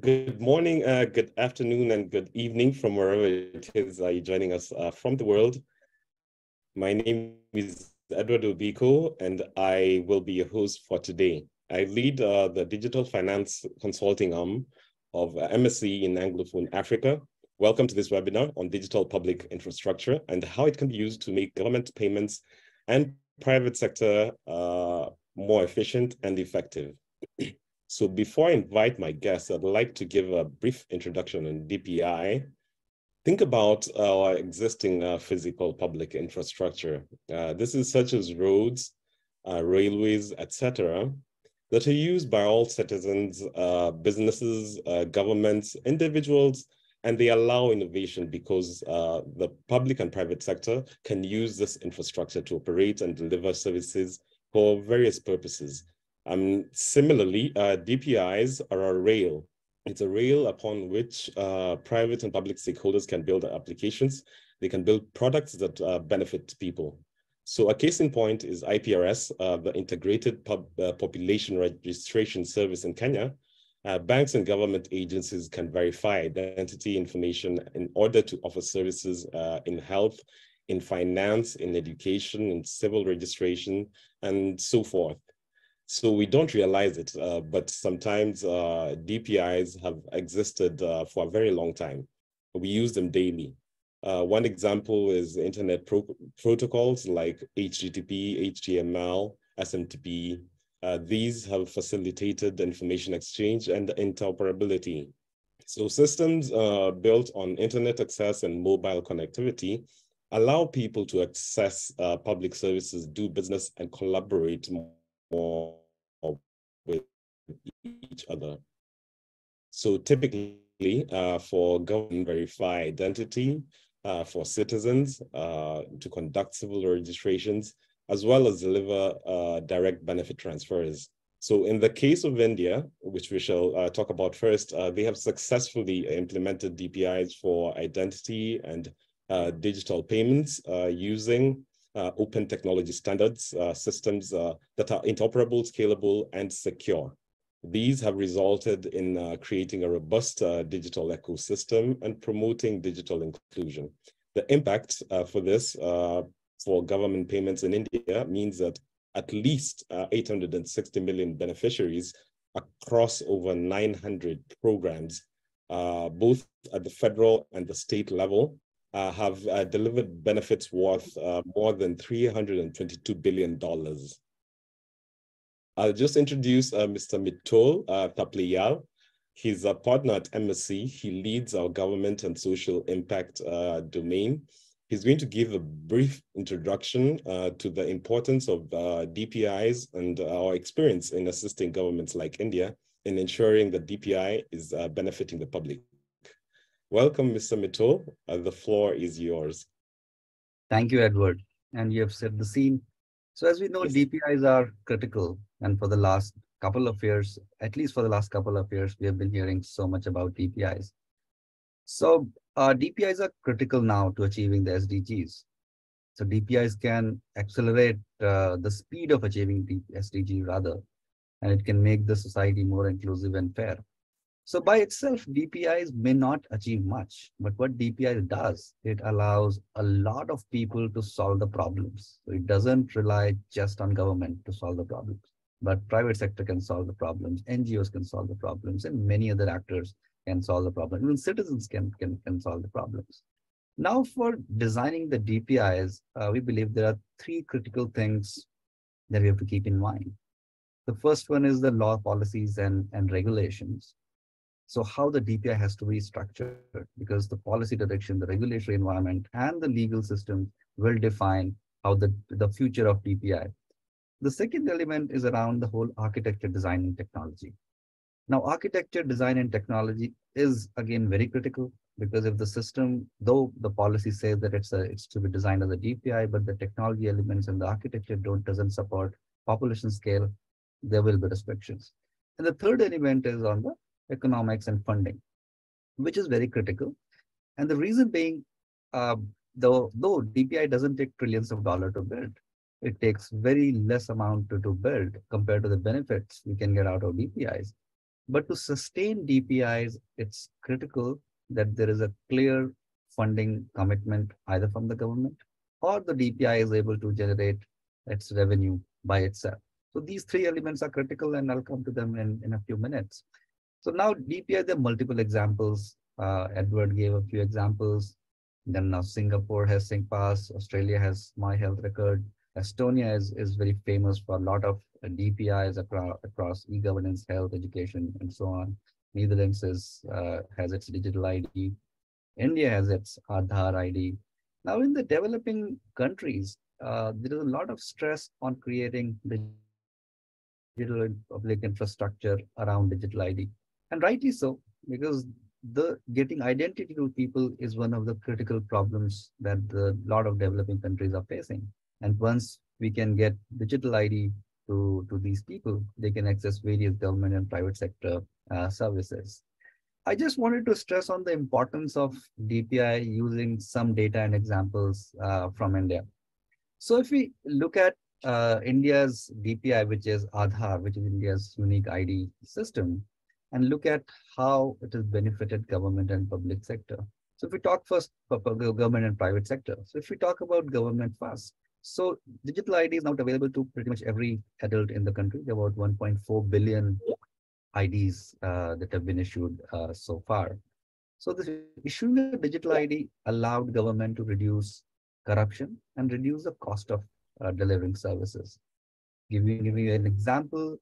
Good morning, good afternoon, and good evening from wherever it is you're joining us from the world. My name is Edward Obiko, and I will be your host for today. I lead the digital finance consulting arm of MSc in Anglophone Africa. Welcome to this webinar on digital public infrastructure and how it can be used to make government payments and private sector more efficient and effective. So before I invite my guests, I'd like to give a brief introduction on DPI. Think about our existing physical public infrastructure. This is such as roads, railways, etc., that are used by all citizens, businesses, governments, individuals, and they allow innovation because the public and private sector can use this infrastructure to operate and deliver services for various purposes. Similarly, DPIs are a rail. It's a rail upon which private and public stakeholders can build applications. They can build products that benefit people. So a case in point is IPRS, the Integrated Population Registration Service in Kenya. Banks and government agencies can verify identity information in order to offer services in health, in finance, in education, in civil registration, and so forth. So we don't realize it, but sometimes DPIs have existed for a very long time. We use them daily. One example is internet protocols like HTTP, HTML, SMTP. These have facilitated information exchange and interoperability. So systems built on internet access and mobile connectivity allow people to access public services, do business, and collaborate more with each other. So typically for government verify identity, for citizens to conduct civil registrations, as well as deliver direct benefit transfers. So in the case of India, which we shall talk about first, they have successfully implemented DPIs for identity and digital payments using open technology standards, systems that are interoperable, scalable, and secure. These have resulted in creating a robust digital ecosystem and promoting digital inclusion. The impact for this, for government payments in India, means that at least 860 million beneficiaries across over 900 programs, both at the federal and the state level, have delivered benefits worth more than $322 billion. I'll just introduce Mr. Mitol Tapliyal. He's a partner at MSc. He leads our government and social impact domain. He's going to give a brief introduction to the importance of DPIs and our experience in assisting governments like India in ensuring that DPI is benefiting the public. Welcome, Mr. Mitol. The floor is yours. Thank you, Edward. And you have set the scene. So as we know, Yes. DPIs are critical. And for the last couple of years, at least for the last couple of years, we have been hearing so much about DPIs. So DPIs are critical now to achieving the SDGs. So DPIs can accelerate the speed of achieving the SDG rather, and it can make the society more inclusive and fair. So by itself, DPIs may not achieve much, but what DPI does, it allows a lot of people to solve the problems. So it doesn't rely just on government to solve the problems, but private sector can solve the problems, NGOs can solve the problems, and many other actors can solve the problem. Even citizens can solve the problems. Now for designing the DPIs, we believe there are three critical things that we have to keep in mind. The first one is the law, policies, and regulations. So how the DPI has to be structured, because the policy direction, the regulatory environment, and the legal system will define how the future of DPI. The second element is around the whole architecture, design, and technology. Now, architecture, design, and technology is again very critical, because if the system, though the policy says that it's to be designed as a DPI, but the technology elements and the architecture doesn't support population scale, there will be restrictions. And the third element is on the economics and funding, which is very critical. And the reason being, though DPI doesn't take trillions of dollars to build, it takes very less amount to build compared to the benefits we can get out of DPIs. But to sustain DPIs, it's critical that there is a clear funding commitment either from the government or the DPI is able to generate its revenue by itself. So these three elements are critical, and I'll come to them in a few minutes. So now DPI, there are multiple examples. Edward gave a few examples. Then now Singapore has SingPass, Australia has My Health Record, Estonia is very famous for a lot of DPIs across e-governance, health, education, and so on. Netherlands has its digital ID. India has its Aadhaar ID. Now, in the developing countries, there is a lot of stress on creating digital and public infrastructure around digital ID, and rightly so, because the getting identity to people is one of the critical problems that the lot of developing countries are facing. And once we can get digital ID to these people, they can access various government and private sector services. I just wanted to stress on the importance of DPI using some data and examples from India. So if we look at India's DPI, which is Aadhaar, which is India's unique ID system, and look at how it has benefited government and public sector. So if we talk first government and private sector. So if we talk about government first, so digital ID is now available to pretty much every adult in the country. There are about 1.4 billion IDs that have been issued so far. So this issuing a digital ID allowed government to reduce corruption and reduce the cost of delivering services. Giving you an example,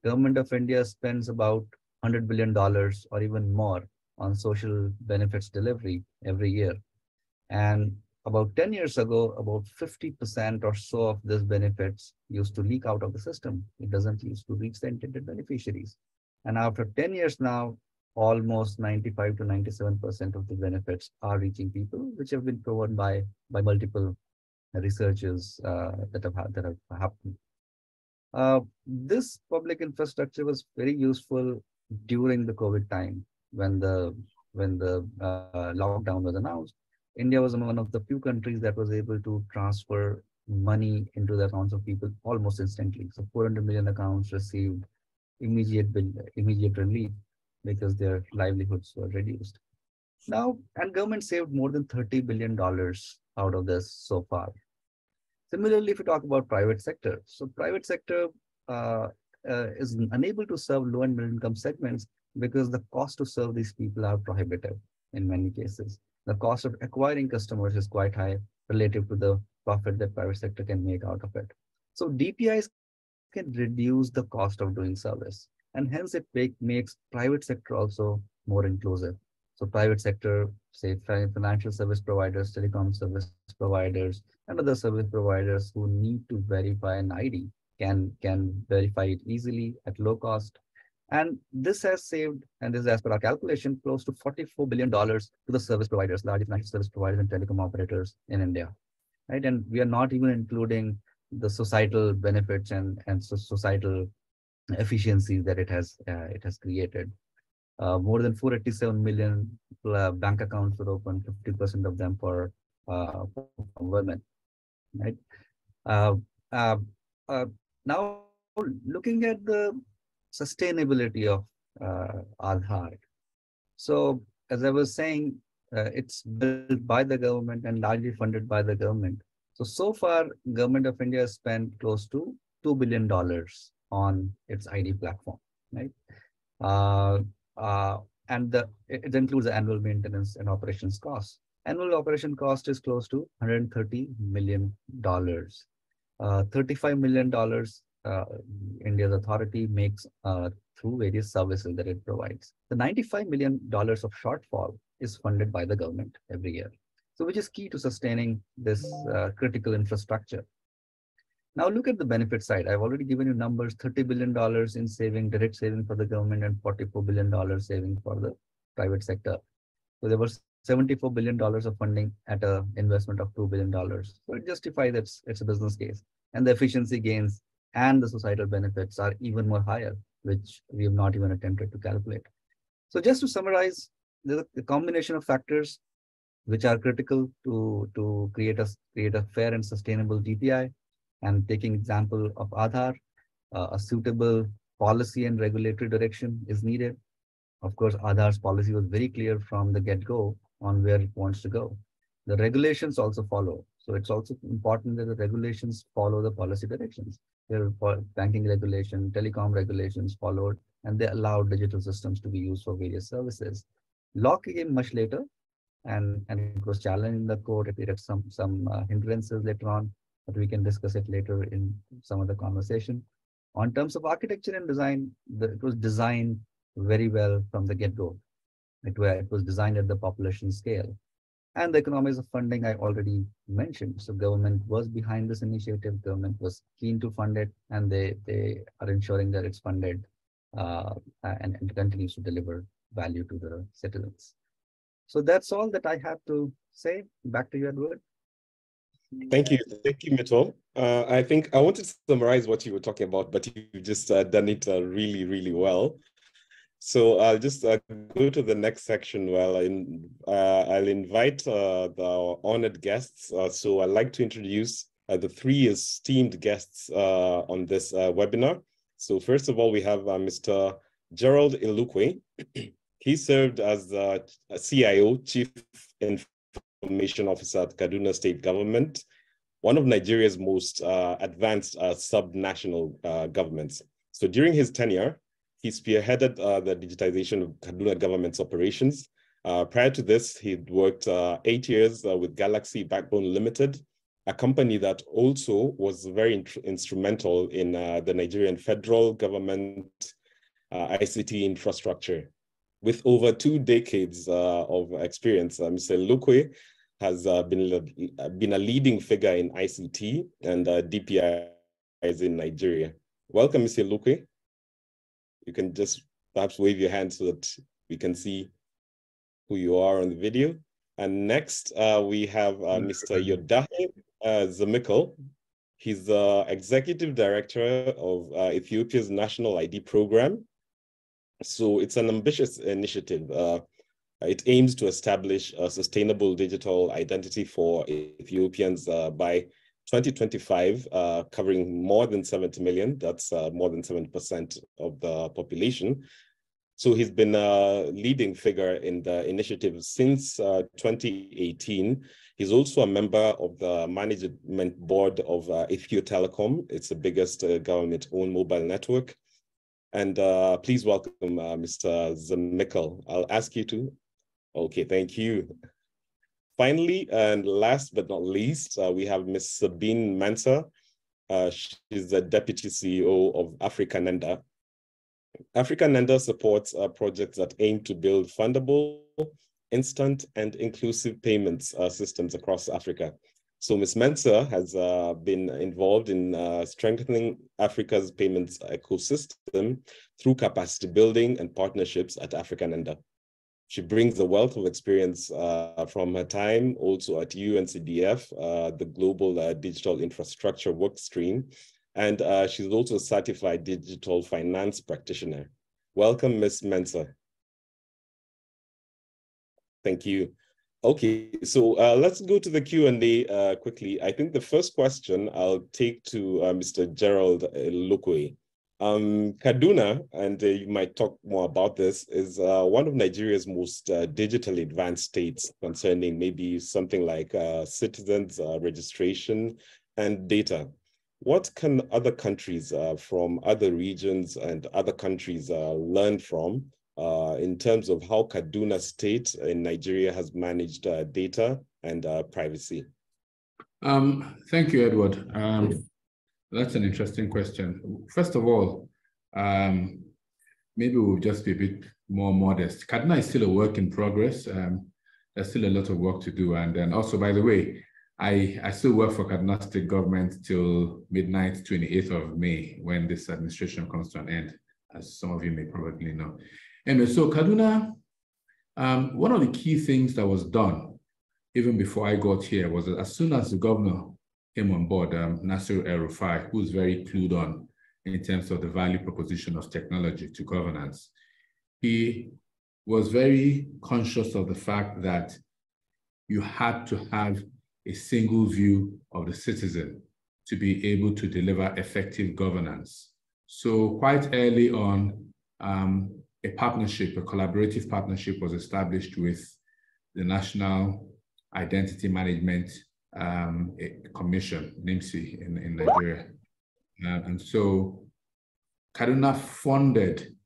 government of India spends about $100 billion or even more on social benefits delivery every year. And about 10 years ago, about 50% or so of these benefits used to leak out of the system. It doesn't used to reach the intended beneficiaries. And after 10 years now, almost 95 to 97% of the benefits are reaching people, which have been proven by multiple researchers that have happened. This public infrastructure was very useful during the COVID time when the lockdown was announced. India was one of the few countries that was able to transfer money into the accounts of people almost instantly. So 400 million accounts received immediate relief because their livelihoods were reduced. Now, and government saved more than $30 billion out of this so far. Similarly, if we talk about private sector, so private sector uh, is unable to serve low and middle income segments because the cost to serve these people are prohibitive in many cases. The cost of acquiring customers is quite high relative to the profit that private sector can make out of it. So DPIs can reduce the cost of doing service, and hence makes private sector also more inclusive. So private sector, say financial service providers, telecom service providers, and other service providers who need to verify an ID can verify it easily at low cost. And this has saved, and this is as per our calculation, close to $44 billion to the service providers, large financial service providers and telecom operators in India, right? And we are not even including the societal benefits and societal efficiencies that it has created. More than 487 million bank accounts were opened, 50% of them for women, right? Uh, uh, uh, Now, looking at the sustainability of Aadhaar. So, as I was saying, it's built by the government and largely funded by the government. So far, government of India has spent close to $2 billion on its ID platform, right? Uh, uh, and it includes the annual maintenance and operations costs. Annual operation cost is close to $130 million. $35 million India's authority makes through various services that it provides. The $95 million of shortfall is funded by the government every year. So which is key to sustaining this critical infrastructure. Now look at the benefit side. I've already given you numbers, $30 billion in saving, direct saving for the government, and $44 billion saving for the private sector. So there was $74 billion of funding at an investment of $2 billion. So it justifies that it's a business case. And the efficiency gains and the societal benefits are even more higher, which we have not even attempted to calculate. So just to summarize, there's a combination of factors which are critical to create a fair and sustainable DPI. And taking example of Aadhaar, a suitable policy and regulatory direction is needed. Of course, Aadhaar's policy was very clear from the get-go on where it wants to go. The regulations also follow. So it's also important that the regulations follow the policy directions. There are banking regulation, telecom regulations followed, and they allowed digital systems to be used for various services. Law came much later, and it was challenged in the court. It had some hindrances later on, but we can discuss it later in some of the conversation. On terms of architecture and design, it was designed very well from the get-go. It was designed at the population scale. And the economics of funding I already mentioned. So government was behind this initiative. Government was keen to fund it, and they are ensuring that it's funded and continues to deliver value to the citizens. So that's all that I have to say. Back to you, Edward. Thank you, Mitchell. I think I wanted to summarize what you were talking about, but you've just done it really, really well. So I'll just go to the next section where I'll invite the honored guests. So I'd like to introduce the three esteemed guests on this webinar. So first of all, we have Mr. Gerald Ilukwe. He served as the CIO, Chief Information Officer at Kaduna State Government, one of Nigeria's most advanced sub-national governments. So during his tenure, he spearheaded the digitization of Kaduna government's operations. Prior to this, he'd worked 8 years with Galaxy Backbone Limited, a company that also was very instrumental in the Nigerian federal government ICT infrastructure. With over 2 decades of experience, Mr. Lukwe has been a leading figure in ICT and DPIs in Nigeria. Welcome, Mr. Lukwe. You can just perhaps wave your hand so that we can see who you are on the video. And next, we have Mr. Yodahe Zemikel. He's the Executive Director of Ethiopia's National ID Program. So it's an ambitious initiative. It aims to establish a sustainable digital identity for Ethiopians by 2025, covering more than 70 million. That's more than 7% of the population. So he's been a leading figure in the initiative since 2018. He's also a member of the management board of Ethio Telecom. It's the biggest government-owned mobile network. And please welcome Mr. Zemikel. I'll ask you to. Okay, thank you. Finally, and last but not least, we have Ms. Sabine Mensah. She's the Deputy CEO of Africanenda. Africanenda supports projects that aim to build fundable, instant, and inclusive payments systems across Africa. So Ms. Mensah has been involved in strengthening Africa's payments ecosystem through capacity building and partnerships at Africanenda. She brings a wealth of experience from her time also at UNCDF, the Global Digital Infrastructure Workstream, and she's also a certified digital finance practitioner. Welcome, Ms. Mensah. Thank you. Okay, so let's go to the Q&A quickly. I think the first question I'll take to Mr. Gerald Lukwe. Kaduna, and you might talk more about this, is one of Nigeria's most digitally advanced states concerning maybe something like citizens registration and data. What can other countries from other regions and other countries learn from in terms of how Kaduna State in Nigeria has managed data and privacy? Thank you, Edward. That's an interesting question. First of all, maybe we'll just be a bit more modest. Kaduna is still a work in progress. There's still a lot of work to do. And then also, by the way, I still work for Kaduna State government till midnight, 28th of May, when this administration comes to an end, as some of you may probably know. Anyway, so Kaduna, one of the key things that was done even before I got here was that as soon as the governor came on board, Nasir El-Rufai, who's very clued on in terms of the value proposition of technology to governance. He was very conscious of the fact that you had to have a single view of the citizen to be able to deliver effective governance. So quite early on, a partnership, a collaborative partnership was established with the National Identity Management Commission, NIMC, in Nigeria. And so Kaduna funded,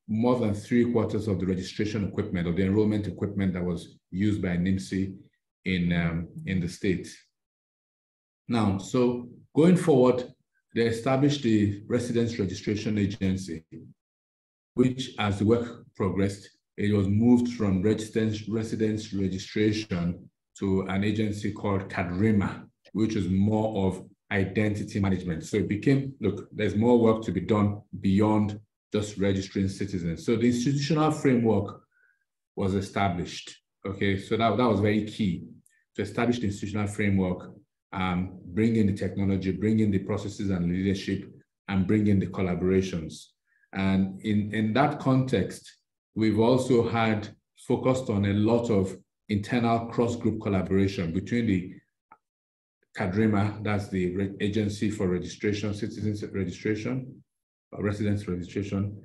more than 3/4 of the registration equipment or the enrollment equipment that was used by NIMC in the state. Now, so going forward, they established the Residence Registration Agency, which, as the work progressed, it was moved from residence registration to an agency called CADRIMA, which is more of identity management. So it became, look, there's more work to be done beyond just registering citizens. So the institutional framework was established. Okay, so that was very key to establish the institutional framework, bring in the technology, bring in the processes and leadership, and bring in the collaborations. And in that context, we've also had focused on a lot of internal cross-group collaboration between the CADRIMA, that's the Agency for Registration, Citizens Registration, Residence Registration,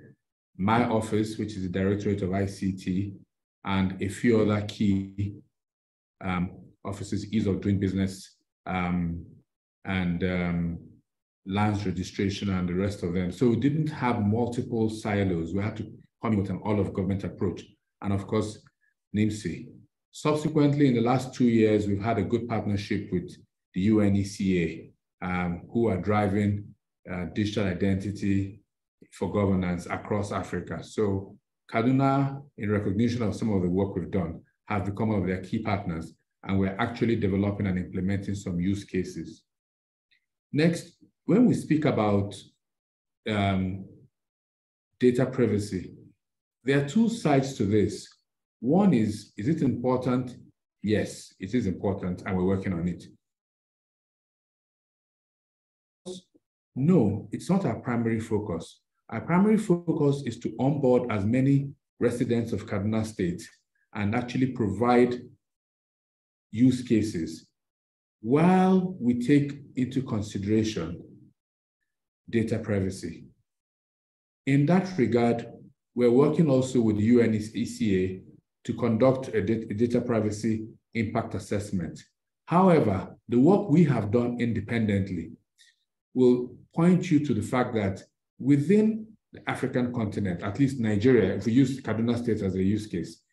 my office, which is the Directorate of ICT, and a few other key offices, ease of doing business, and lands registration and the rest of them. So we didn't have multiple silos. We had to come with an all-of-government approach. And of course, NIMC. Subsequently, in the last 2 years, we've had a good partnership with the UNECA, who are driving digital identity for governance across Africa. So Kaduna, in recognition of some of the work we've done, have become one of their key partners, and we're actually developing and implementing some use cases. Next, when we speak about data privacy, there are two sides to this. One is it important? Yes, it is important, and we're working on it. No, it's not our primary focus. Our primary focus is to onboard as many residents of Kaduna State and actually provide use cases while we take into consideration data privacy. In that regard, we're working also with the UNECA to conduct a data privacy impact assessment. However, the work we have done independently will point you to the fact that within the African continent, at least Nigeria, if we use Kaduna State as a use case,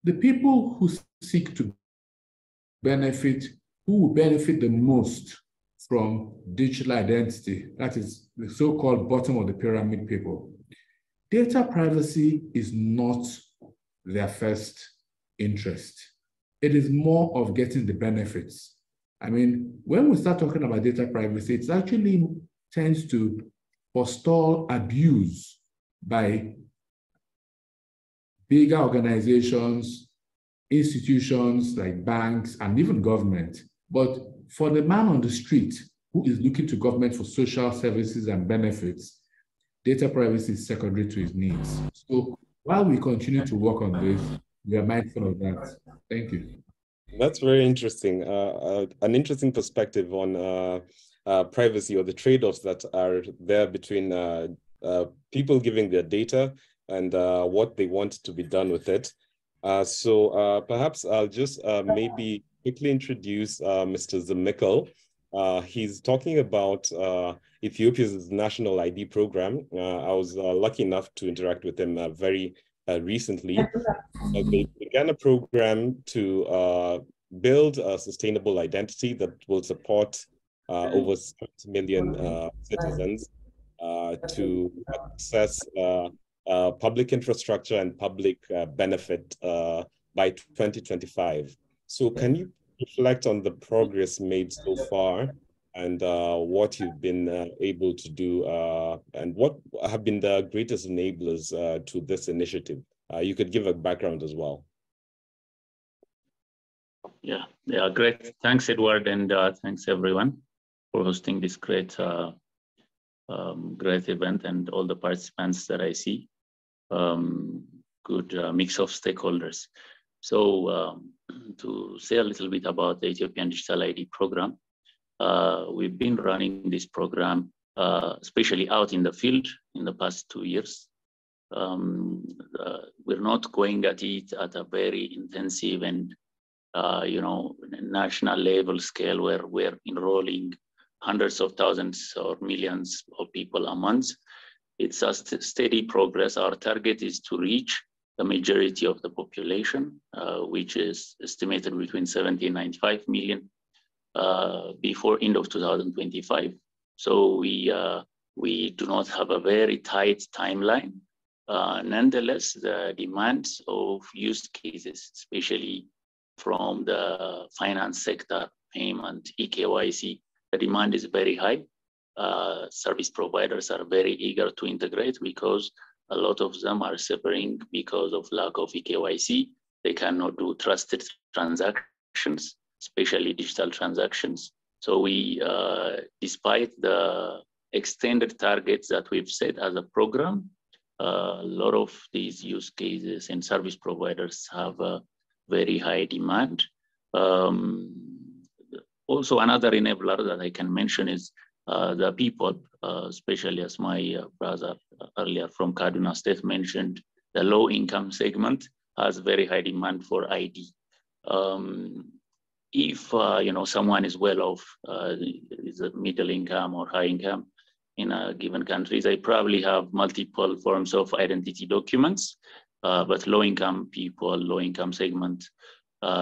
the people who seek to benefit, who will benefit the most from digital identity, that is the so-called bottom of the pyramid people, data privacy is not their first interest. It is more of getting the benefits. I mean, when we start talking about data privacy, it actually tends to forestall abuse by bigger organizations, institutions like banks, and even government. But for the man on the street who is looking to government for social services and benefits, data privacy is secondary to his needs. So while we continue to work on this, we are mindful of that. Thank you. That's very interesting. An interesting perspective on privacy or the trade-offs that are there between people giving their data and what they want to be done with it. So perhaps I'll just maybe quickly introduce Mr. Zimikel. He's talking about Ethiopia's national ID program. I was lucky enough to interact with him very recently. They began a program to build a sustainable identity that will support over 70 million citizens to access public infrastructure and public benefit by 2025. So can you reflect on the progress made so far and what you've been able to do and what have been the greatest enablers to this initiative? You could give a background as well. Yeah, great. Thanks, Edward, and thanks everyone for hosting this great event and all the participants that I see. Good mix of stakeholders. So to say a little bit about the Ethiopian Digital ID program, we've been running this program, especially out in the field in the past 2 years. We're not going at it at a very intensive and national level scale where we're enrolling hundreds of thousands or millions of people a month. It's a steady progress. Our target is to reach the majority of the population, which is estimated between 70 and 95 million before end of 2025. So we do not have a very tight timeline. Nonetheless, the demands of use cases, especially from the finance sector, payment, eKYC, the demand is very high. Service providers are very eager to integrate because a lot of them are suffering because of lack of eKYC. They cannot do trusted transactions, especially digital transactions. So we, despite the extended targets that we've set as a program, a lot of these use cases and service providers have a very high demand. Also, another enabler that I can mention is the people, especially as my brother earlier from Kaduna State mentioned, the low-income segment has very high demand for ID. If someone is well off, is a middle income or high income in a given country, they probably have multiple forms of identity documents, but low-income people, low-income segment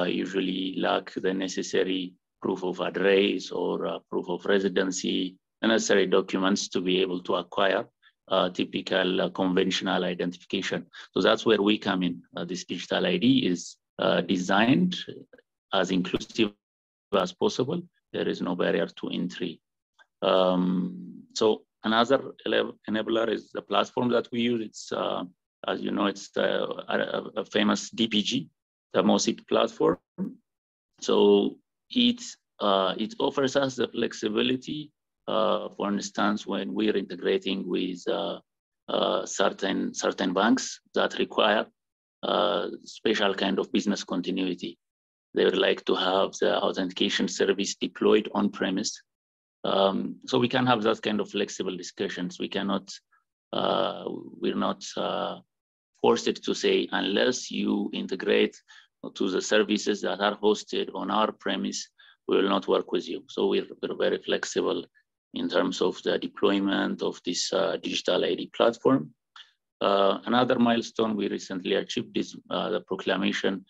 usually lack the necessary proof of address or proof of residency, the necessary documents to be able to acquire typical conventional identification. So that's where we come in. This digital ID is designed as inclusive as possible. There is no barrier to entry. So another enabler is the platform that we use. It's, as you know, it's a famous DPG, the MOSIP platform. So it offers us the flexibility, for instance, when we're integrating with certain banks that require special kind of business continuity. They would like to have the authentication service deployed on premise. So we can have that kind of flexible discussions. We cannot, we're not forced to say, unless you integrate to the services that are hosted on our premise, we will not work with you. So we're very flexible in terms of the deployment of this digital ID platform. Another milestone we recently achieved is the proclamation,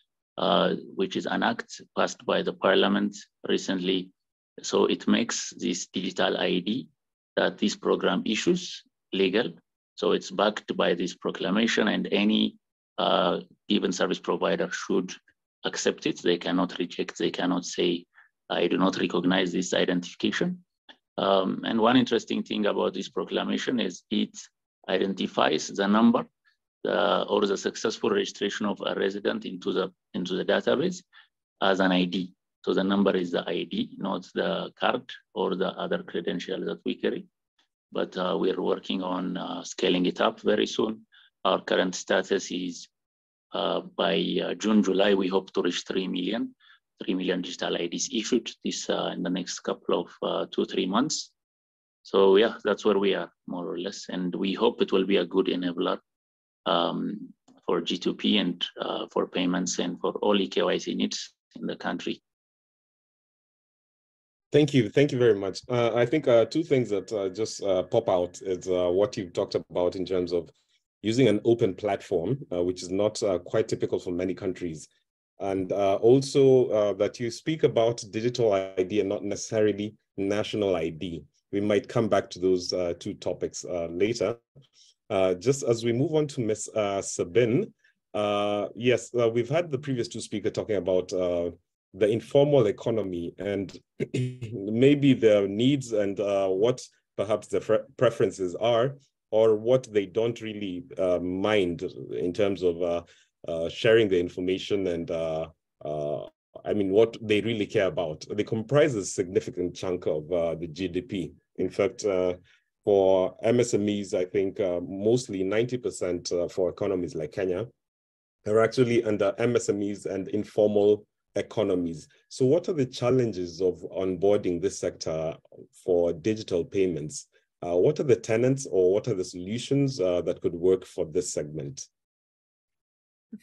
which is an act passed by the parliament recently. So it makes this digital ID that this program issues legal. So it's backed by this proclamation, and any given service provider should accept it. They cannot reject, they cannot say, I do not recognize this identification. And one interesting thing about this proclamation is it identifies the number or the successful registration of a resident into the database as an ID. So the number is the ID, not the card or the other credential that we carry. But we're working on scaling it up very soon. Our current status is by June, July, we hope to reach 3 million digital IDs issued this in the next couple of 2-3 months. So yeah, that's where we are more or less. And we hope it will be a good enabler for G2P and for payments and for all eKYC needs in the country. Thank you very much. I think two things that just pop out is what you've talked about in terms of using an open platform, which is not quite typical for many countries. And also that you speak about digital ID and not necessarily national ID. We might come back to those two topics later. Just as we move on to Ms. Sabin, yes, we've had the previous two speakers talking about the informal economy and maybe their needs and what perhaps the preferences are, or what they don't really mind in terms of sharing the information and I mean, what they really care about. They comprise a significant chunk of the GDP. In fact, for MSMEs, I think mostly 90% for economies like Kenya are actually under MSMEs and informal economies. So what are the challenges of onboarding this sector for digital payments? What are the tenets or what are the solutions that could work for this segment?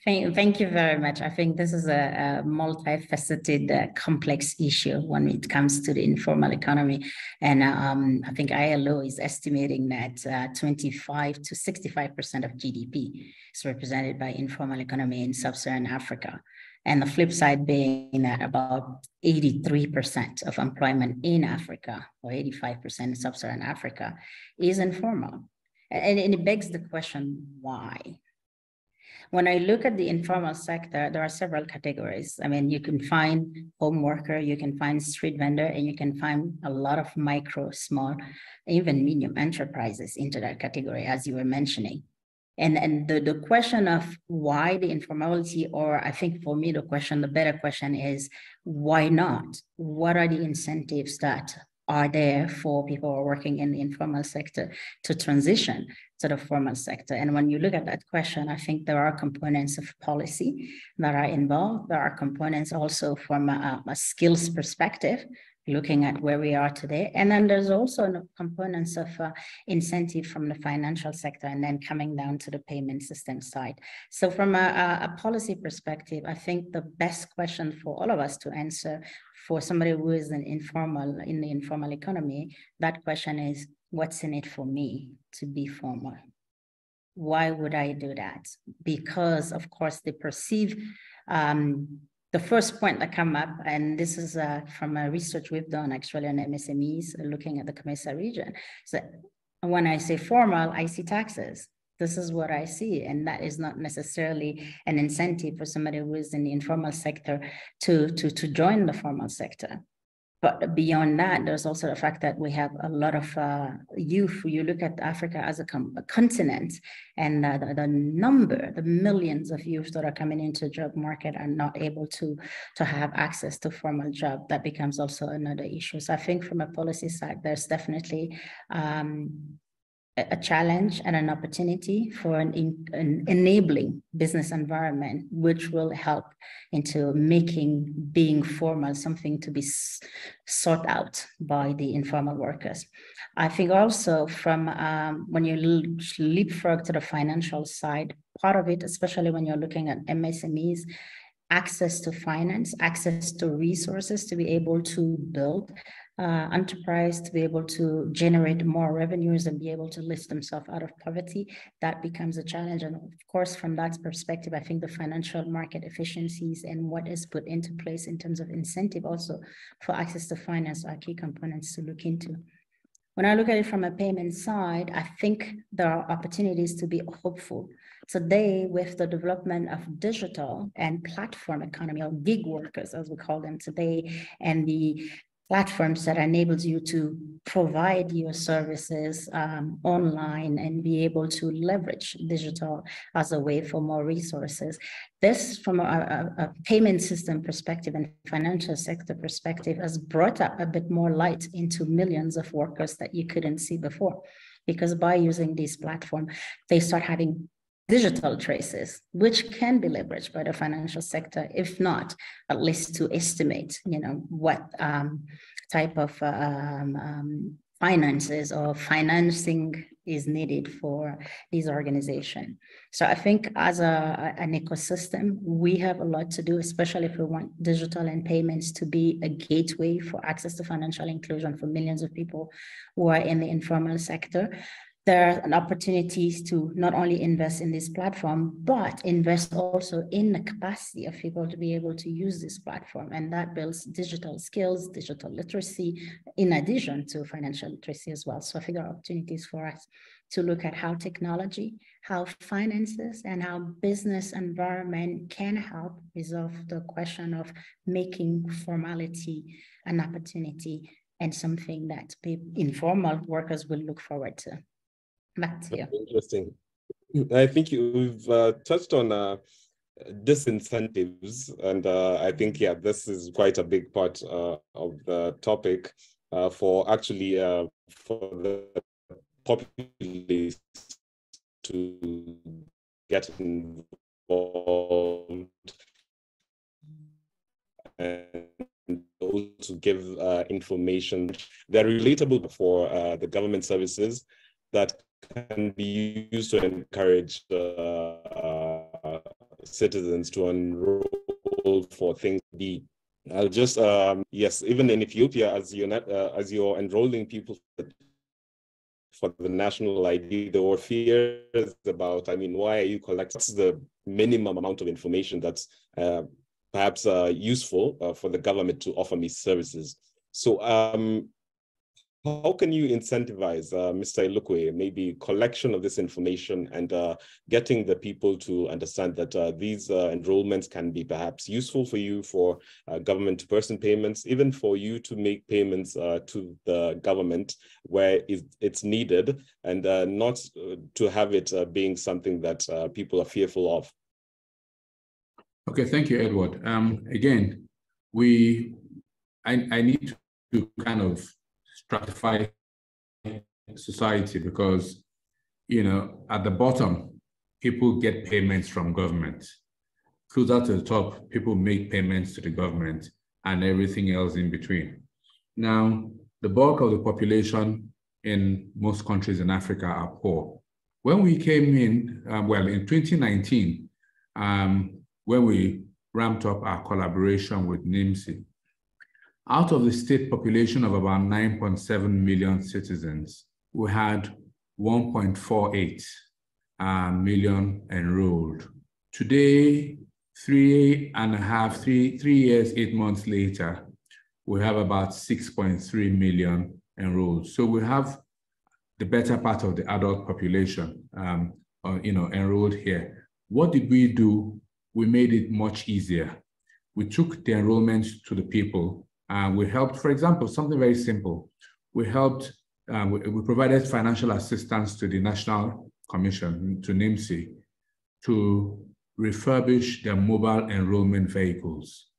Thank you very much. I think this is a multifaceted, complex issue when it comes to the informal economy. And I think ILO is estimating that 25 to 65% of GDP is represented by informal economy in sub-Saharan Africa. And the flip side being that about 83% of employment in Africa, or 85% in sub-Saharan Africa, is informal. And it begs the question, why? When I look at the informal sector, there are several categories. I mean, you can find home worker, you can find street vendor, and you can find a lot of micro, small, even medium enterprises into that category, as you were mentioning. And the question of why the informality, or I think for me, the better question is, why not? What are the incentives that are there for people who are working in the informal sector to transition to the formal sector? And when you look at that question, I think there are components of policy that are involved. There are components also from a skills perspective, looking at where we are today. And then there's also components of incentive from the financial sector, and then coming down to the payment system side. So from a policy perspective, I think the best question for all of us to answer for somebody who is in the informal economy, that question is, what's in it for me to be formal? Why would I do that? Because of course they perceive the first point that come up, and this is from a research we've done actually on MSMEs, looking at the Camesa region. So when I say formal, I see taxes. This is what I see, and that is not necessarily an incentive for somebody who is in the informal sector to join the formal sector. But beyond that, there's also the fact that we have a lot of youth. You look at Africa as a continent, and the millions of youth that are coming into the job market are not able to have access to formal job. That becomes also another issue. So I think from a policy side, there's definitely a challenge and an opportunity for an enabling business environment, which will help into making being formal something to be sought out by the informal workers. I think also from when you leapfrog to the financial side, part of it, especially when you're looking at MSMEs, access to finance, access to resources to be able to build enterprise, to be able to generate more revenues and be able to lift themselves out of poverty, that becomes a challenge. And of course, from that perspective, I think the financial market efficiencies and what is put into place in terms of incentive also for access to finance are key components to look into. When I look at it from a payment side, I think there are opportunities to be hopeful. Today, with the development of digital and platform economy, or gig workers, as we call them today, and the platforms that enables you to provide your services online and be able to leverage digital as a way for more resources. This, from a payment system perspective and financial sector perspective, has brought up a bit more light into millions of workers that you couldn't see before. Because by using this platform, they start having digital traces, which can be leveraged by the financial sector, if not, at least to estimate, what type of finances or financing is needed for these organizations. So I think as an ecosystem, we have a lot to do, especially if we want digital and payments to be a gateway for access to financial inclusion for millions of people who are in the informal sector. There are opportunities to not only invest in this platform, but invest also in the capacity of people to be able to use this platform. And that builds digital skills, digital literacy, in addition to financial literacy as well. So I think there are opportunities for us to look at how technology, how finances, and how business environment can help resolve the question of making formality an opportunity and something that informal workers will look forward to. Back to you. Interesting. I think you've touched on disincentives, and I think, yeah, this is quite a big part of the topic for actually for the populace to get involved. also give information that are relatable for the government services that can be used to encourage citizens to enroll for things. I'll just yes, even in Ethiopia, as you're enrolling people for the national ID, there were fears about, I mean, why are you collecting? What's the minimum amount of information that's perhaps useful for the government to offer me services? So how can you incentivize, Mr. Ilukwe, maybe collection of this information and getting the people to understand that these enrollments can be perhaps useful for you for government-to-person payments, even for you to make payments to the government where it's needed, and not to have it being something that people are fearful of? Okay, thank you, Edward. Again, I need to kind of stratify society, because, you know, at the bottom, people get payments from government. Closer to the top, people make payments to the government, and everything else in between. Now, the bulk of the population in most countries in Africa are poor. When we came in, well, in 2019, when we ramped up our collaboration with NIMSI, out of the state population of about 9.7 million citizens, we had 1.48 million enrolled. Today, 3 years, 8 months later, we have about 6.3 million enrolled. So we have the better part of the adult population, enrolled here. What did we do? We made it much easier. We took the enrollment to the people. We helped, for example, something very simple. We helped, we provided financial assistance to the National Commission, to NIMSI, to refurbish their mobile enrollment vehicles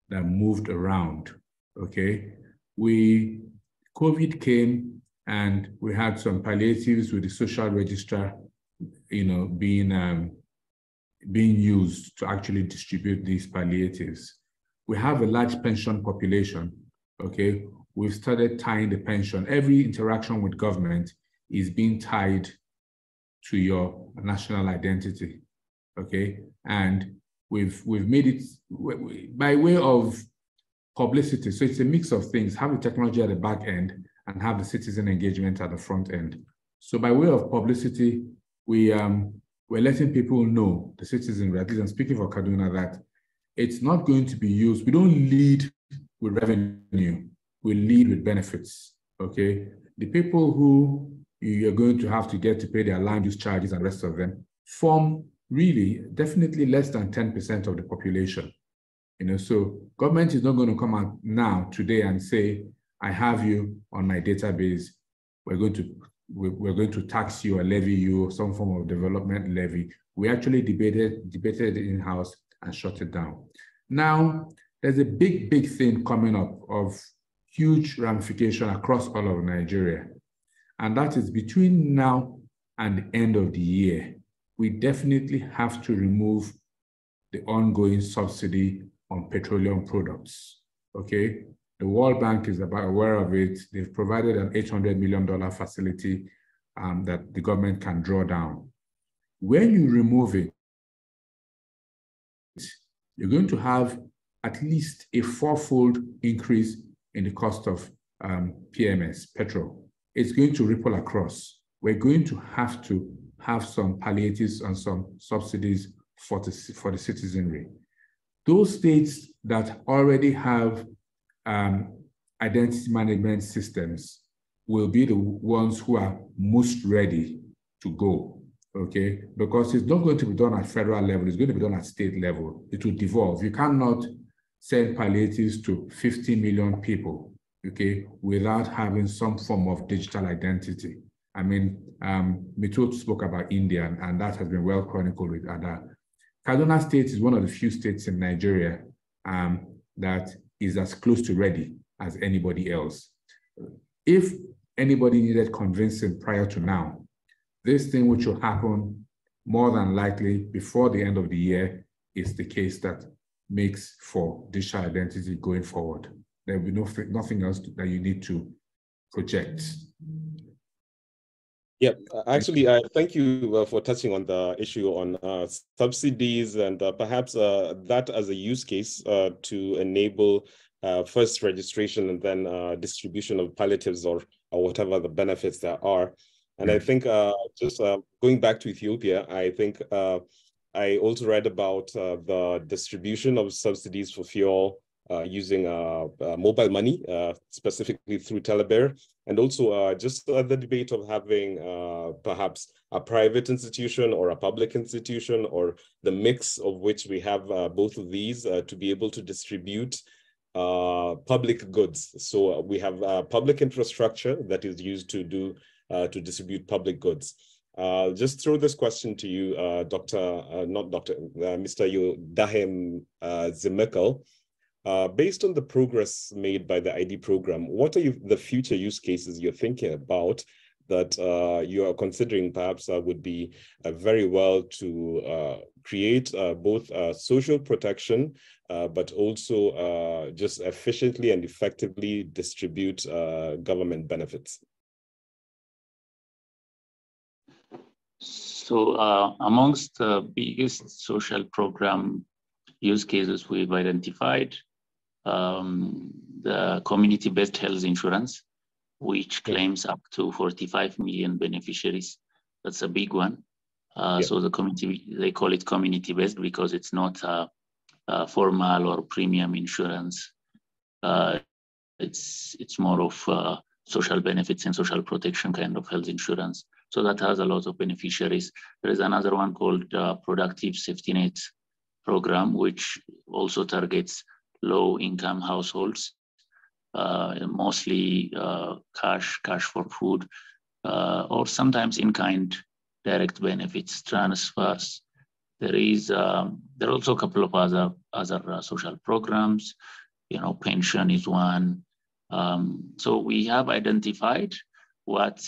that moved around, okay? COVID came, and we had some palliatives with the social register, being used to actually distribute these palliatives. We have a large pension population, okay? We've started tying the pension. Every interaction with government is being tied to your national identity, okay? And we've made it by way of publicity. So it's a mix of things. Have the technology at the back end and have the citizen engagement at the front end. So by way of publicity, we're letting people know, the citizenry, at least I'm speaking for Kaduna, that it's not going to be used. We don't lead with revenue. We lead with benefits, okay? The people who you're going to have to get to pay their land use charges and the rest of them form really definitely less than 10% of the population. So government is not going to come out now, today, and say, I have you on my database. We're going to tax you or levy you some form of development levy. We actually debated it in-house and shut it down. Now, there's a big thing coming up of huge ramification across all of Nigeria. And that is between now and the end of the year, we definitely have to remove the ongoing subsidy on petroleum products, okay? The World Bank is aware of it. They've provided an $800 million facility that the government can draw down. When you remove it, you're going to have at least a 4-fold increase in the cost of PMS, petrol. It's going to ripple across. We're going to have some palliatives and some subsidies for the citizenry. Those states that already have identity management systems will be the ones who are most ready to go, okay? Because it's not going to be done at federal level, it's going to be done at state level. It will devolve. You cannot send palliatives to 50 million people, okay, without having some form of digital identity. I mean, Mito spoke about India, and that has been well chronicled with Ada. Kaduna State is one of the few states in Nigeria that is as close to ready as anybody else. If anybody needed convincing prior to now, this thing which will happen more than likely before the end of the year is the case that makes for digital identity going forward. There will be nothing else that you need to project. Yeah, actually, thank you for touching on the issue on subsidies and perhaps that as a use case to enable first registration and then distribution of palliatives or whatever the benefits there are. And I think just going back to Ethiopia, I think I also read about the distribution of subsidies for fuel using mobile money, specifically through Telebear, and also just the debate of having perhaps a private institution or a public institution, or the mix of which we have both of these to be able to distribute public goods. So we have public infrastructure that is used to to distribute public goods. Just throw this question to you, Mr. Dahem Zemekel. Based on the progress made by the ID program, what are the future use cases you're thinking about that you are considering perhaps would be very well to create both social protection, but also just efficiently and effectively distribute government benefits? So amongst the biggest social program use cases we've identified, the community-based health insurance, which claims up to 45 million beneficiaries. That's a big one. So the community, they call it community-based because it's not formal or premium insurance. It's more of social benefits and social protection kind of health insurance. So that has a lot of beneficiaries. There is another one called Productive Safety Net program, which also targets low-income households, mostly cash for food, or sometimes in-kind direct benefits, transfers. There are also a couple of other social programs. Pension is one. So we have identified what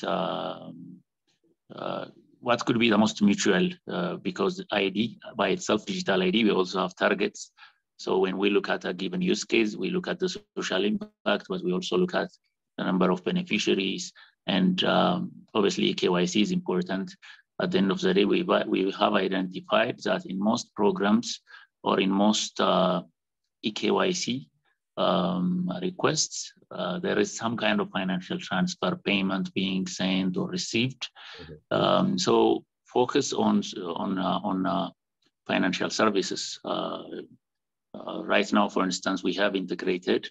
could be the most mutual, because ID by itself, digital ID, we also have targets. So when we look at a given use case, we look at the social impact, but we also look at the number of beneficiaries. And obviously, KYC is important. At the end of the day, we have identified that in most programs or in most eKYC requests, there is some kind of financial transfer payment being sent or received. So focus on financial services. Right now, for instance, we have integrated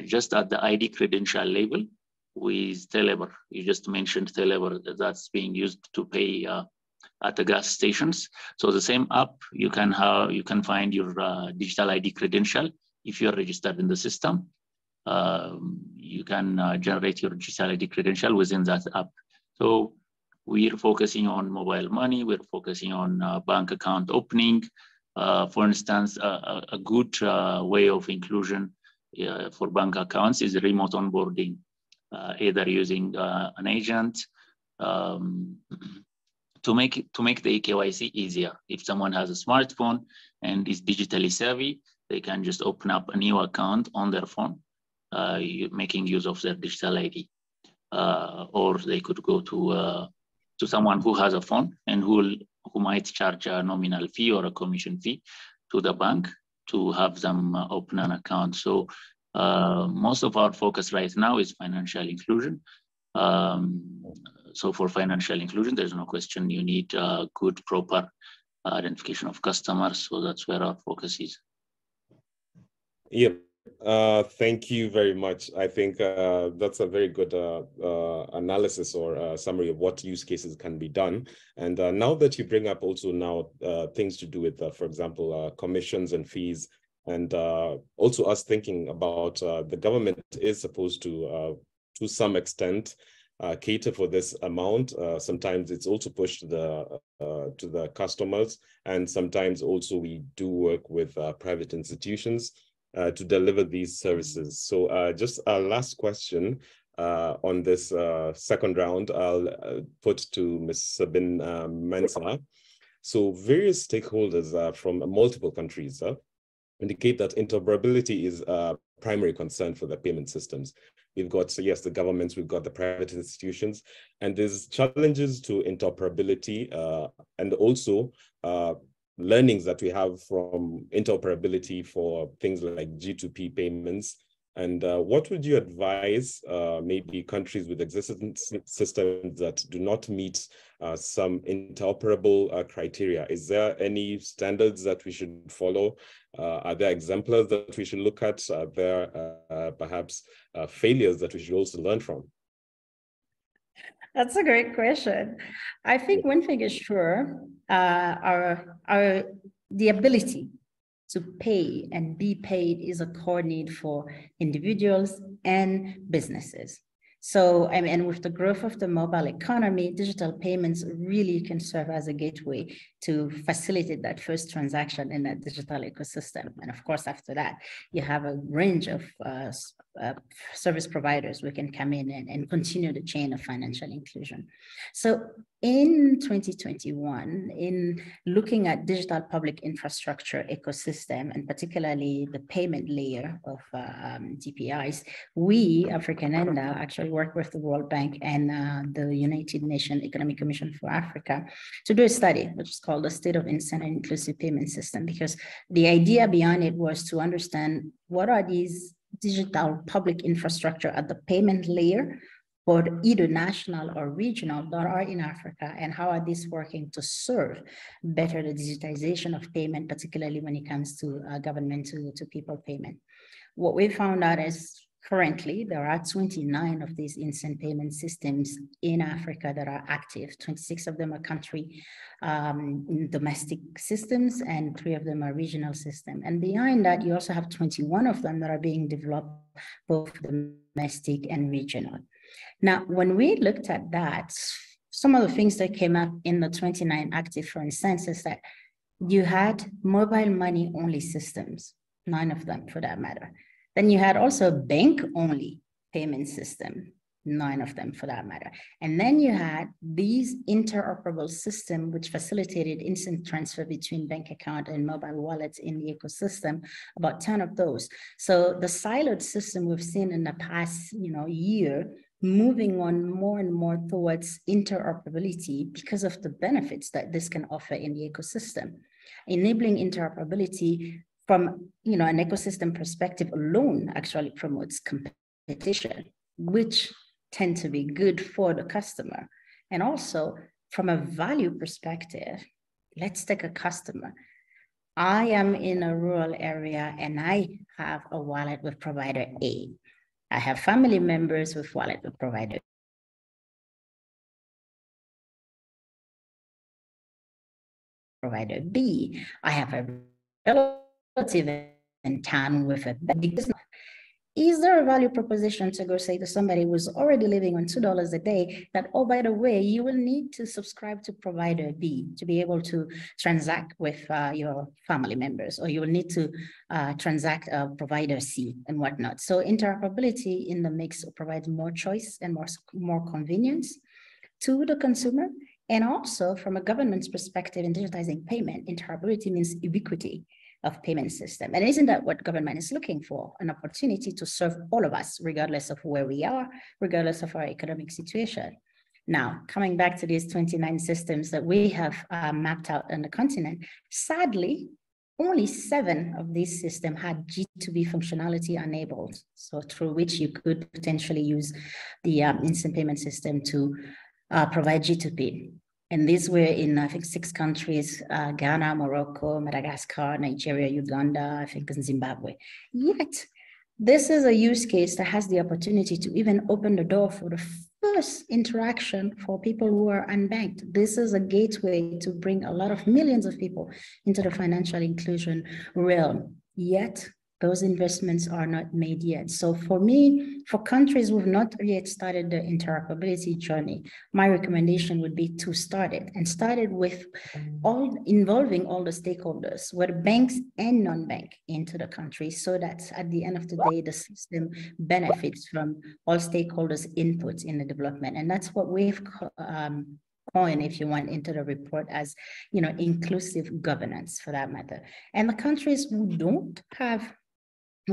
just at the ID credential level with Telebear. You just mentioned Telebear, that's being used to pay at the gas stations. So the same app, you can find your digital ID credential. If you're registered in the system, you can generate your digital ID credential within that app. So we're focusing on mobile money, we're focusing on bank account opening. For instance, a good way of inclusion for bank accounts is remote onboarding, either using an agent to make the KYC easier. If someone has a smartphone and is digitally savvy, they can just open up a new account on their phone, making use of their digital ID. Or they could go to someone who has a phone and who might charge a nominal fee or a commission fee to the bank to have them open an account. So most of our focus right now is financial inclusion. So for financial inclusion, there's no question you need good, proper identification of customers. So that's where our focus is. Yeah, thank you very much. I think that's a very good analysis or summary of what use cases can be done. And now that you bring up also now things to do with, for example, commissions and fees, and also us thinking about the government is supposed to some extent, cater for this amount. Sometimes it's also pushed to the customers, and sometimes also we do work with private institutions to deliver these services. So just a last question on this second round, I'll put to Ms. Sabine Mensah. So various stakeholders from multiple countries indicate that interoperability is a primary concern for the payment systems. We've got, so yes, the governments, we've got the private institutions, and there's challenges to interoperability and also learnings that we have from interoperability for things like G2P payments. And what would you advise maybe countries with existing systems that do not meet some interoperable criteria? Is there any standards that we should follow? Are there exemplars that we should look at? Are there perhaps failures that we should also learn from? That's a great question. I think one thing is sure, the ability to pay and be paid is a core need for individuals and businesses. So, I mean, and with the growth of the mobile economy, digital payments really can serve as a gateway to facilitate that first transaction in that digital ecosystem. And of course, after that, you have a range of service providers who can come in and continue the chain of financial inclusion. So in 2021, in looking at digital public infrastructure ecosystem, and particularly the payment layer of DPIs, we, African Enda, actually work with the World Bank and the United Nations Economic Commission for Africa to do a study, which is called the State of Instant and Inclusive Payment System, because the idea behind it was to understand what are these digital public infrastructure at the payment layer, both either national or regional, that are in Africa, and how are these working to serve better the digitization of payment, particularly when it comes to government to people payment. What we found out is currently there are 29 of these instant payment systems in Africa that are active. 26 of them are country domestic systems, and 3 of them are regional systems. And behind that, you also have 21 of them that are being developed, both domestic and regional. Now, when we looked at that, some of the things that came up in the 29 active, for instance, is that you had mobile money only systems, 9 of them for that matter. Then you had also bank only payment system, 9 of them for that matter. And then you had these interoperable system, which facilitated instant transfer between bank account and mobile wallets in the ecosystem, about 10 of those. So the siloed system we've seen in the past, year, moving on more and more towards interoperability because of the benefits that this can offer in the ecosystem. Enabling interoperability from an ecosystem perspective alone actually promotes competition, which tend to be good for the customer. And also from a value perspective, let's take a customer. I am in a rural area and I have a wallet with provider A. I have family members with wallet with provider B. I have a relative in town with a big business. Is there a value proposition to go say to somebody who's already living on $2 a day that, oh, by the way, you will need to subscribe to provider B to be able to transact with your family members, or you will need to transact provider C and whatnot. So interoperability in the mix provides more choice and more convenience to the consumer. And also from a government's perspective in digitizing payment, interoperability means ubiquity of payment system. And isn't that what government is looking for? An opportunity to serve all of us, regardless of where we are, regardless of our economic situation. Now, coming back to these 29 systems that we have mapped out on the continent, sadly, only 7 of these systems had G2B functionality enabled. So through which you could potentially use the instant payment system to provide G2P. And these were in, I think, 6 countries, Ghana, Morocco, Madagascar, Nigeria, Uganda, I think, and Zimbabwe. Yet, this is a use case that has the opportunity to even open the door for the first interaction for people who are unbanked. This is a gateway to bring a lot of millions of people into the financial inclusion realm. Yet, those investments are not made yet. So for me, for countries who have not yet started the interoperability journey, my recommendation would be to start it, and start it with involving all the stakeholders, whether banks and non-bank, into the country, so that at the end of the day, the system benefits from all stakeholders' input in the development. And that's what we've coin, if you want, into the report as, you know, inclusive governance for that matter. And the countries who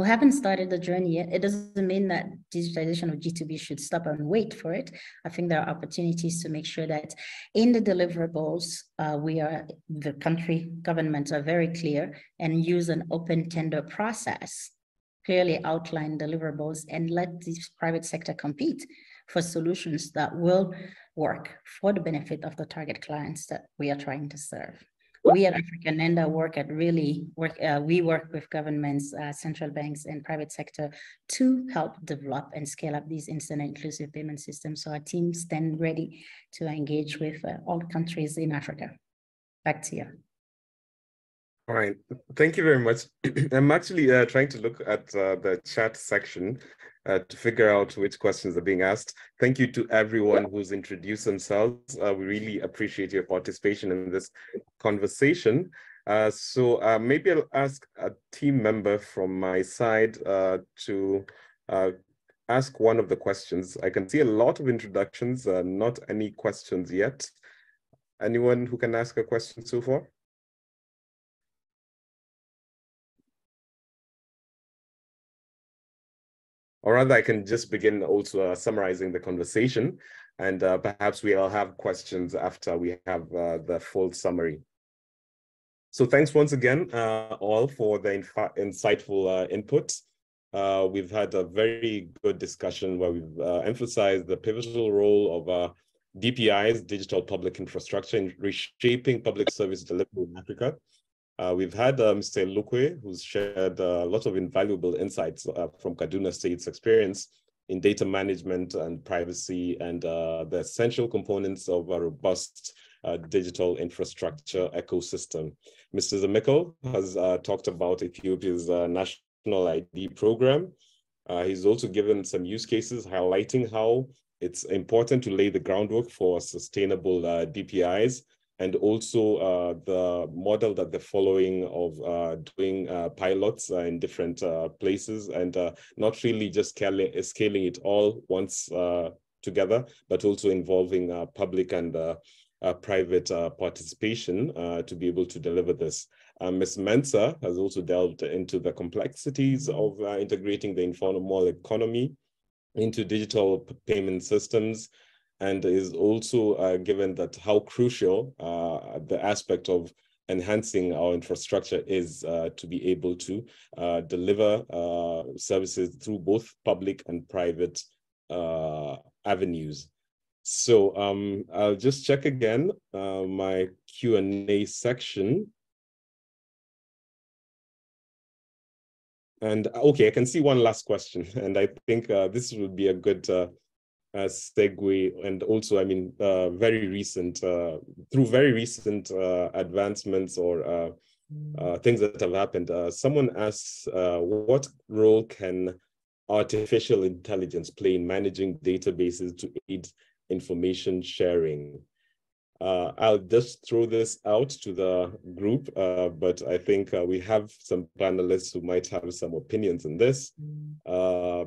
haven't started the journey yet, it doesn't mean that digitization of G2B should stop and wait for it. I think there are opportunities to make sure that in the deliverables, the country governments are very clear and use an open tender process, clearly outline deliverables and let the private sector compete for solutions that will work for the benefit of the target clients that we are trying to serve. We at African Nenda we work with governments, central banks, and private sector to help develop and scale up these instant and inclusive payment systems. So our teams stand ready to engage with all countries in Africa. Back to you. All right, thank you very much. I'm actually trying to look at the chat section to figure out which questions are being asked. Thank you to everyone who's introduced themselves. We really appreciate your participation in this conversation. So maybe I'll ask a team member from my side to ask one of the questions. I can see a lot of introductions, not any questions yet. Anyone who can ask a question so far? Or rather, I can just begin also summarizing the conversation, and perhaps we'll have questions after we have the full summary. So thanks once again, all, for the insightful input. We've had a very good discussion where we've emphasized the pivotal role of DPI's, digital public infrastructure, in reshaping public service delivery in Africa. We've had Mr. Lukwe, who's shared a lot of invaluable insights from Kaduna State's experience in data management and privacy and the essential components of a robust digital infrastructure ecosystem. Mr. Zamikel has talked about Ethiopia's national ID program. He's also given some use cases highlighting how it's important to lay the groundwork for sustainable DPIs, and also the model that they're following of doing pilots in different places, and not really just scaling it all once together, but also involving public and private participation to be able to deliver this. Ms. Mensah has also delved into the complexities of integrating the informal economy into digital payment systems, and is also given that how crucial the aspect of enhancing our infrastructure is to be able to deliver services through both public and private avenues. So I'll just check again my Q&A section. And okay, I can see one last question, and I think this would be a good segue, and also, I mean, very recent, through very recent advancements or things that have happened. Someone asks, what role can artificial intelligence play in managing databases to aid information sharing? I'll just throw this out to the group, but I think we have some panelists who might have some opinions on this.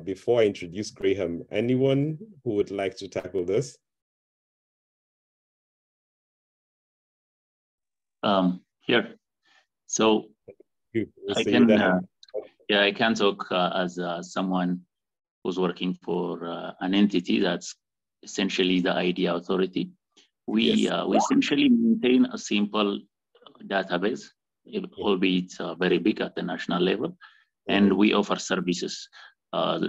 Before I introduce Graham, anyone who would like to tackle this? Here. So I can talk as someone who's working for an entity that's essentially the ID authority. We essentially maintain a simple database, albeit very big at the national level, and we offer services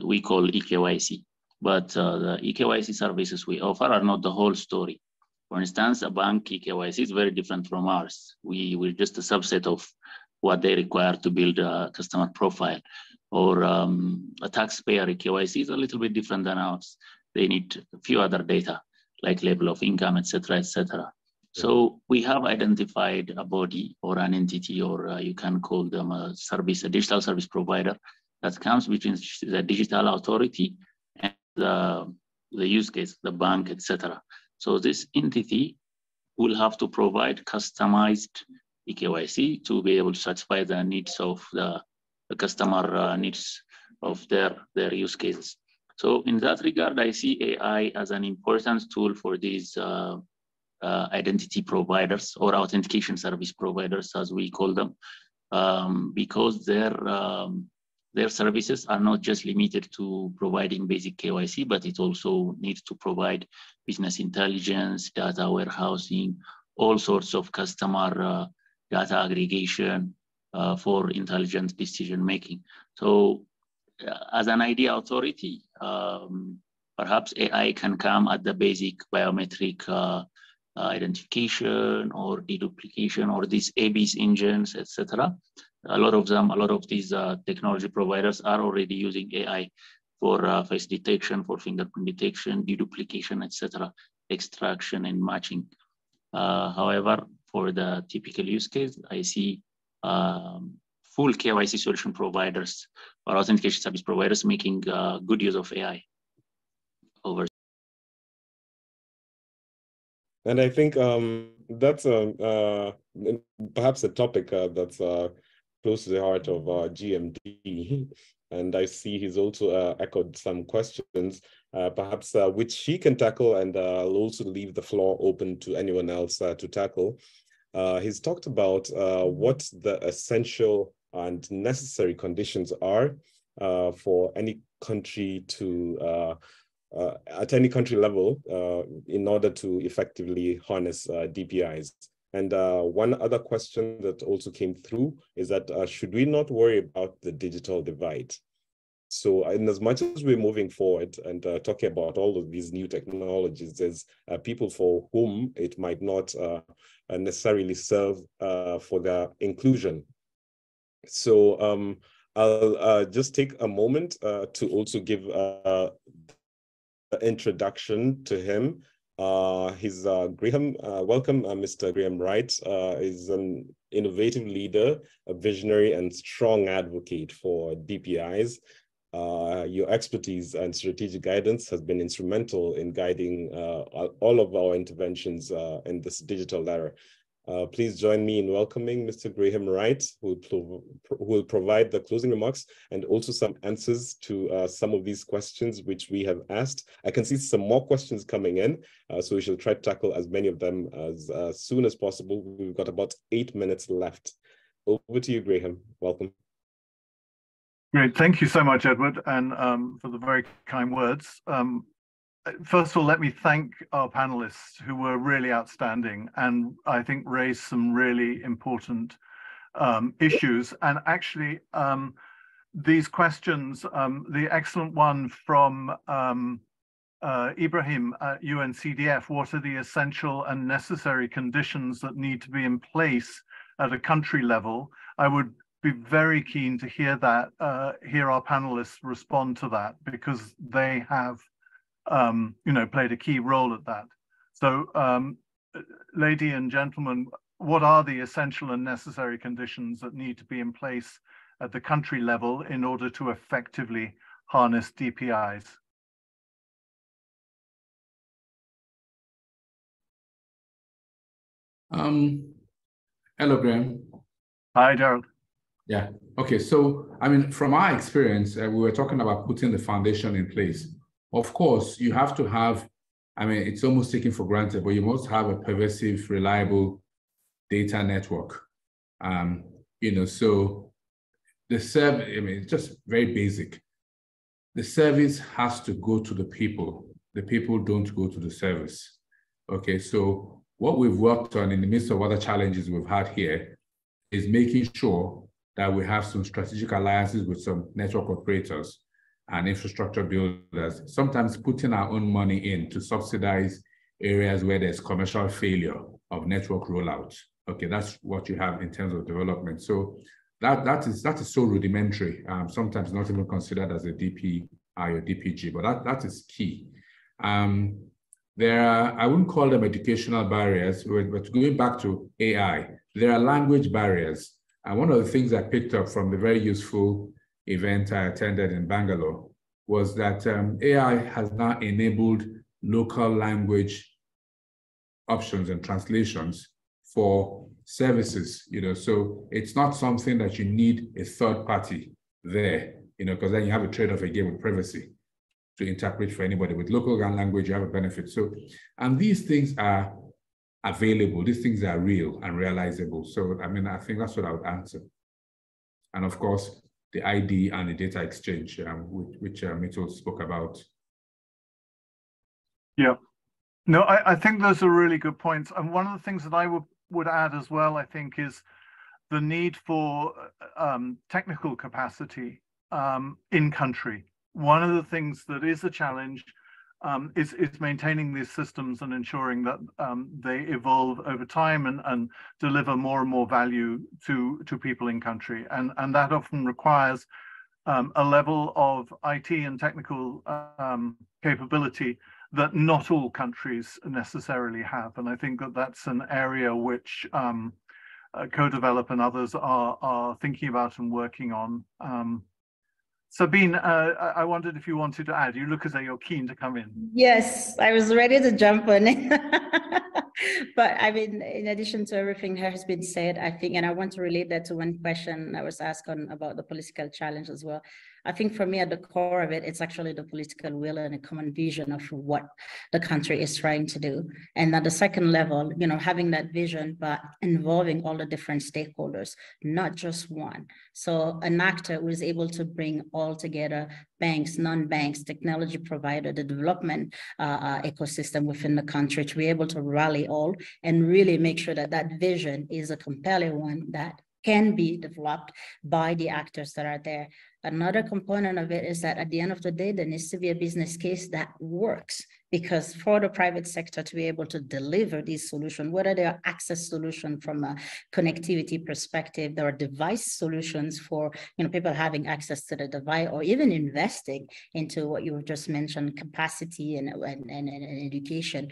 we call eKYC. But the eKYC services we offer are not the whole story. For instance, a bank eKYC is very different from ours. We're just a subset of what they require to build a customer profile. Or a taxpayer eKYC is a little bit different than ours. They need a few other data, like level of income, etc., etc. So we have identified a body or an entity, or you can call them a digital service provider, that comes between the digital authority and the use case, the bank, etc. So this entity will have to provide customized eKYC to be able to satisfy the needs of the customer needs of their use cases. So in that regard, I see AI as an important tool for these identity providers or authentication service providers, as we call them, because their services are not just limited to providing basic KYC, but it also needs to provide business intelligence, data warehousing, all sorts of customer data aggregation for intelligent decision making. So as an ID authority, perhaps AI can come at the basic biometric identification or deduplication or these ABS engines, etc. A lot of these technology providers are already using AI for face detection, for fingerprint detection, deduplication, etc., extraction and matching. However, for the typical use case, I see full KYC solution providers or authentication service providers making good use of AI over. And I think that's perhaps a topic that's close to the heart of GMD. And I see he's also echoed some questions, perhaps which he can tackle, and I'll also leave the floor open to anyone else to tackle. He's talked about what the essential and necessary conditions are for any country to at any country level in order to effectively harness DPIs. And one other question that also came through is that should we not worry about the digital divide? So in as much as we're moving forward and talking about all of these new technologies, there's people for whom it might not necessarily serve for their inclusion. So I'll just take a moment to also give the introduction to him. He's Graham. Welcome, Mr. Graham Wright. Is an innovative leader, a visionary and strong advocate for DPIs. Your expertise and strategic guidance has been instrumental in guiding all of our interventions in this digital era. Please join me in welcoming Mr. Graham Wright, who will provide the closing remarks and also some answers to some of these questions which we have asked. I can see some more questions coming in, so we shall try to tackle as many of them as soon as possible. We've got about 8 minutes left. Over to you, Graham. Welcome. Great. Thank you so much, Edward, and for the very kind words. First of all, let me thank our panelists who were really outstanding and I think raised some really important issues. And actually, these questions, the excellent one from Ibrahim at UNCDF, what are the essential and necessary conditions that need to be in place at a country level? I would be very keen to hear that, hear our panelists respond to that, because they have played a key role at that. So, ladies and gentlemen, what are the essential and necessary conditions that need to be in place at the country level in order to effectively harness DPIs? Hello, Graham. Hi, Gerald. Yeah. Okay. So, I mean, from our experience, we were talking about putting the foundation in place. Of course, you have to have, I mean, it's almost taken for granted, but you must have a pervasive, reliable data network. So the service, I mean, it's just very basic. The service has to go to the people. The people don't go to the service. Okay, so what we've worked on in the midst of other challenges we've had here is making sure that we have some strategic alliances with some network operators and infrastructure builders, sometimes putting our own money in to subsidize areas where there's commercial failure of network rollout. Okay, that's what you have in terms of development. So that is so rudimentary, sometimes not even considered as a DPI or DPG, but that is key. There are, I wouldn't call them educational barriers, but going back to AI, there are language barriers. And one of the things I picked up from the very useful event I attended in Bangalore was that AI has now enabled local language options and translations for services, so it's not something that you need a third party there, because then you have a trade-off again with privacy to interpret for anybody. With local language, you have a benefit. So, and these things are available. These things are real and realizable. So, I mean, I think that's what I would answer. And of course, the ID and the data exchange, which Mito spoke about. Yeah. No, I think those are really good points. And one of the things that I would add as well, I think, is the need for technical capacity in country. One of the things that is a challenge is maintaining these systems and ensuring that they evolve over time and deliver more and more value to people in country. And that often requires a level of IT and technical capability that not all countries necessarily have. And I think that that's an area which Co-Develop and others are thinking about and working on. Sabine, I wondered if you wanted to add. You look as though you're keen to come in. Yes, I was ready to jump on it. But I mean, in addition to everything that has been said, I think, and I want to relate that to one question I was asked on about the political challenge as well. I think for me, at the core of it, it's actually the political will and a common vision of what the country is trying to do. And at the second level, you know, having that vision, but involving all the different stakeholders, not just one. So an actor who is able to bring all together banks, non-banks, technology provider, the development ecosystem within the country to be able to rally all and really make sure that that vision is a compelling one that can be developed by the actors that are there. Another component of it is that at the end of the day, there needs to be a business case that works, because for the private sector to be able to deliver these solutions, whether they are access solutions from a connectivity perspective, there are device solutions for, you know, people having access to the device, or even investing into what you just mentioned, capacity and education.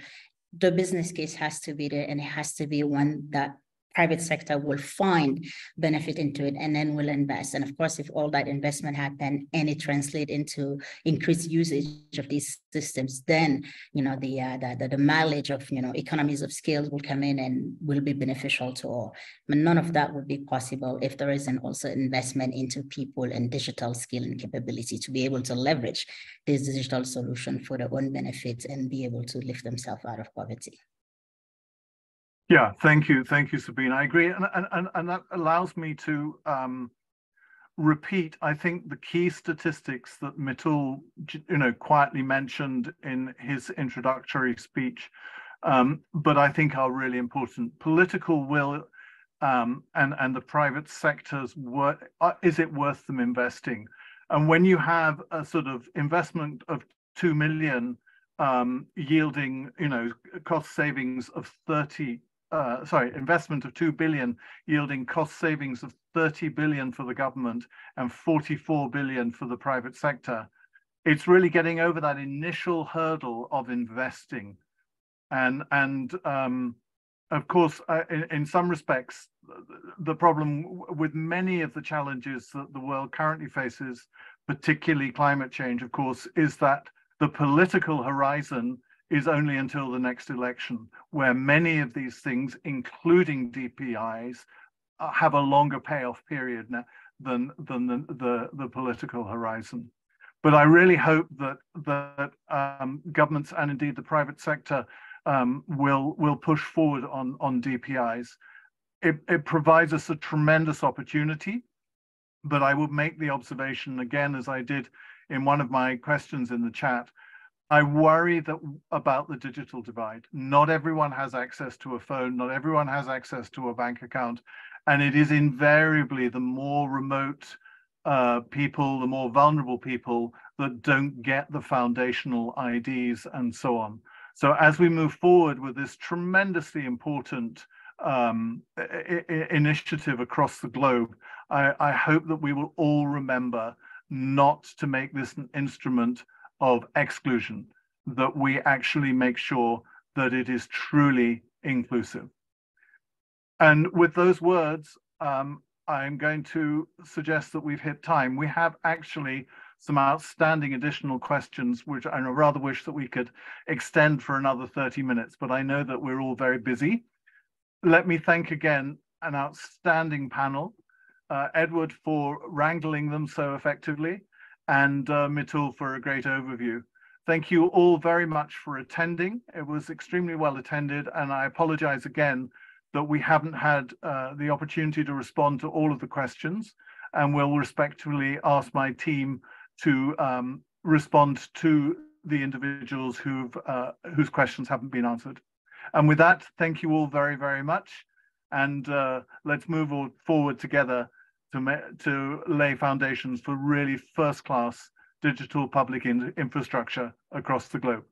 The business case has to be there, and it has to be one that private sector will find benefit into it and then will invest. And of course, if all that investment happen and it translate into increased usage of these systems, then, you know, the mileage of, you know, economies of scale will come in and will be beneficial to all. But none of that would be possible if there isn't also investment into people and digital skill and capability to be able to leverage this digital solution for their own benefit and be able to lift themselves out of poverty. Yeah, thank you, Sabine. I agree, and that allows me to repeat, I think, the key statistics that Mitul, you know, quietly mentioned in his introductory speech, but I think are really important. Political will and the private sector's work, is it worth them investing? And when you have a sort of investment of 2 million yielding, you know, cost savings of investment of 2 billion yielding cost savings of 30 billion for the government and 44 billion for the private sector, it's really getting over that initial hurdle of investing. And of course, in some respects, the problem with many of the challenges that the world currently faces, particularly climate change, of course, is that the political horizon is only until the next election, where many of these things, including DPIs, have a longer payoff period than the political horizon. But I really hope that governments and indeed the private sector will push forward on DPIs. It provides us a tremendous opportunity, but I would make the observation again, as I did in one of my questions in the chat, I worry about the digital divide. Not everyone has access to a phone, not everyone has access to a bank account, and it is invariably the more remote people, the more vulnerable people that don't get the foundational IDs and so on. So as we move forward with this tremendously important initiative across the globe, I hope that we will all remember not to make this an instrument of exclusion, that we actually make sure that it is truly inclusive. And with those words, I'm going to suggest that we've hit time. We have actually some outstanding additional questions, which I rather wish that we could extend for another 30 minutes, but I know that we're all very busy. Let me thank again an outstanding panel, Edward for wrangling them so effectively, and Mitul for a great overview. Thank you all very much for attending. It was extremely well attended, and I apologize again that we haven't had the opportunity to respond to all of the questions, and will respectfully ask my team to respond to the individuals whose questions haven't been answered. And with that, thank you all very, very much. And let's move forward together to lay foundations for really first-class digital public infrastructure across the globe.